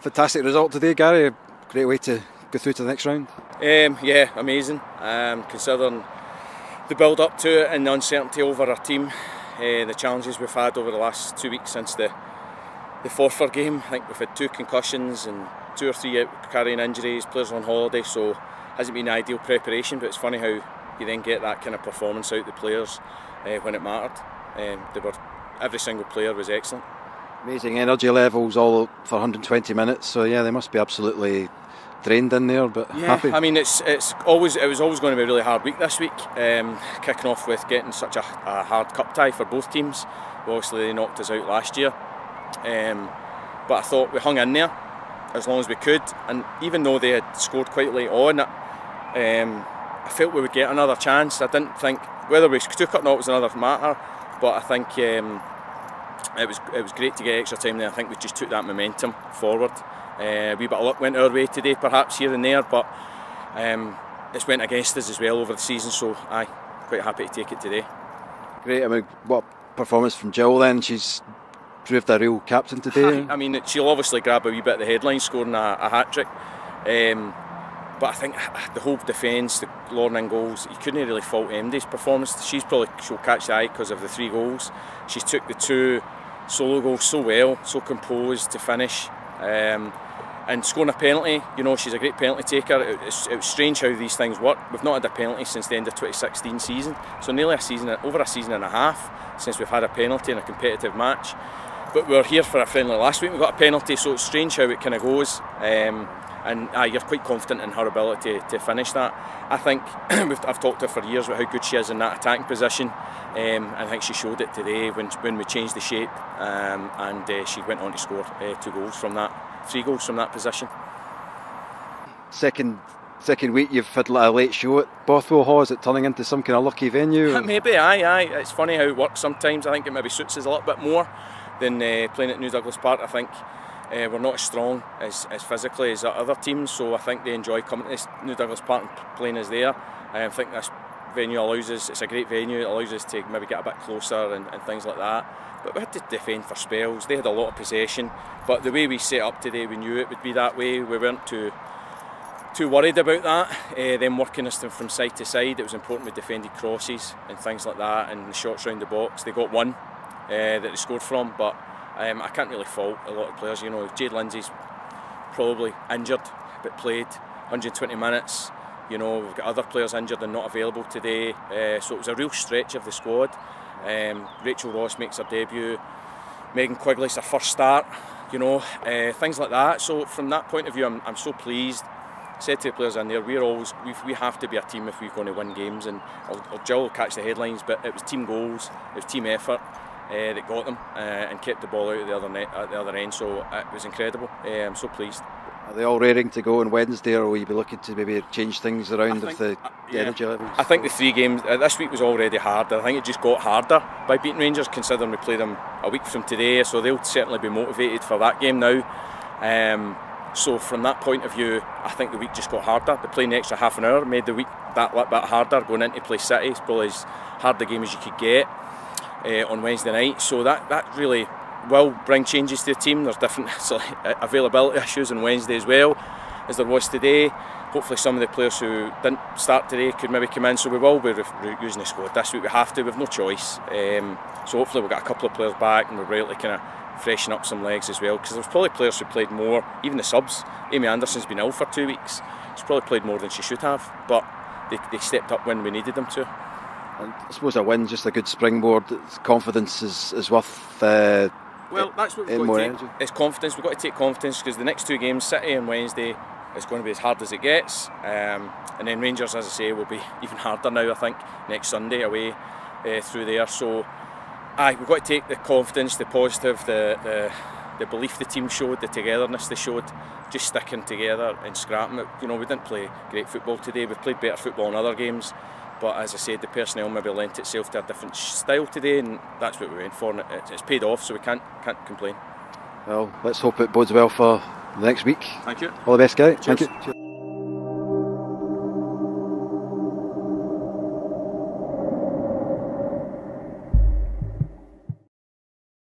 Fantastic result today, Gary. Great way to go through to the next round. Yeah, amazing. Considering the build up to it and the uncertainty over our team, the challenges we've had over the last 2 weeks since the Forfar game. I think we've had 2 concussions and 2 or 3 carrying injuries, players on holiday, so it hasn't been ideal preparation, but it's funny how you then get that kind of performance out of the players when it mattered. Every single player was excellent. Amazing energy levels all for 120 minutes, so yeah, they must be absolutely drained in there, but happy. I mean, it was always going to be a really hard week this week, kicking off with getting such a hard cup tie for both teams. Obviously they knocked us out last year, but I thought we hung in there as long as we could, and even though they had scored quite late on, I felt we would get another chance. I didn't think whether we took it or not was another matter, but I think it was great to get extra time there. I think we just took that momentum forward. A wee bit of luck went our way today, perhaps here and there, but it's went against us as well over the season, so I'm quite happy to take it today. Great. I mean, what performance from Jill then? She's proved a real captain today. I mean, she'll obviously grab a wee bit of the headlines, scoring a hat-trick, but I think the whole defence, the Lorna goals, you couldn't really fault Emdy's performance. She'll catch the eye because of the 3 goals. She took the 2 solo goals so well, so composed to finish. And scoring a penalty, she's a great penalty taker. It was strange how these things work. We've not had a penalty since the end of 2016 season, so nearly over a season and a half since we've had a penalty in a competitive match. But we were here for a friendly last week, we got a penalty, so it's strange how it kind of goes. And you're quite confident in her ability to finish that. I think I've talked to her for years about how good she is in that attacking position, and I think she showed it today when we changed the shape, and she went on to score 3 goals from that position. Second week you've had a late show at Bothwell Hall. Is it turning into some kind of lucky venue? Maybe, aye. It's funny how it works sometimes. I think it maybe suits us a little bit more than playing at New Douglas Park. I think we're not as strong as physically as other teams, so I think they enjoy coming to New Douglas Park and playing us there. I think this venue allows us, it's a great venue, it allows us to maybe get a bit closer and things like that. But we had to defend for spells. They had a lot of possession, but the way we set up today, we knew it would be that way. We weren't too worried about that. Them working us from side to side, it was important we defended crosses and things like that, and the shots round the box. They got one that they scored from, but I can't really fault a lot of players. Jade Lindsay's probably injured, but played 120 minutes. We've got other players injured and not available today, so it was a real stretch of the squad. Rachel Ross makes her debut, Megan Quigley's her first start, things like that. So from that point of view, I'm so pleased. I said to the players in there, we have to be a team if we're going to win games, and Jill will catch the headlines, but it was team goals, it was team effort that got them and kept the ball out at the other end, so it was incredible. I'm so pleased. Are they all raring to go on Wednesday, or will you be looking to maybe change things around with the energy levels? I think the 3 games this week was already harder. I think it just got harder by beating Rangers, considering we play them a week from today, so they'll certainly be motivated for that game now. So from that point of view, I think the week just got harder. They playing the extra half an hour made the week that little bit harder. Going into play City, it's probably as hard a game as you could get on Wednesday night. So that really will bring changes to the team. There's different availability issues on Wednesday as well as there was today. Hopefully some of the players who didn't start today could maybe come in, so we will be using the squad this week. We have to, we've no choice. So hopefully we've got a couple of players back and we're able to kind of freshen up some legs as well, because there's probably players who played more, even the subs. Amy Anderson's been ill for 2 weeks. She's probably played more than she should have, but they stepped up when we needed them to. And I suppose a win's just a good springboard. Confidence is worth well, that's what we've got to take. It's confidence. We've got to take confidence, because the next 2 games, City and Wednesday, is going to be as hard as it gets. And then Rangers, as I say, will be even harder now, I think, next Sunday away through there. So we've got to take the confidence, the positive, the belief the team showed, the togetherness they showed, just sticking together and scrapping it. We didn't play great football today. We've played better football in other games, but as I said, the personnel maybe lent itself to a different style today, and that's what we went for, and it's paid off, so we can't complain. Well, let's hope it bodes well for the next week. Thank you. All the best, guy. Cheers. Thank you.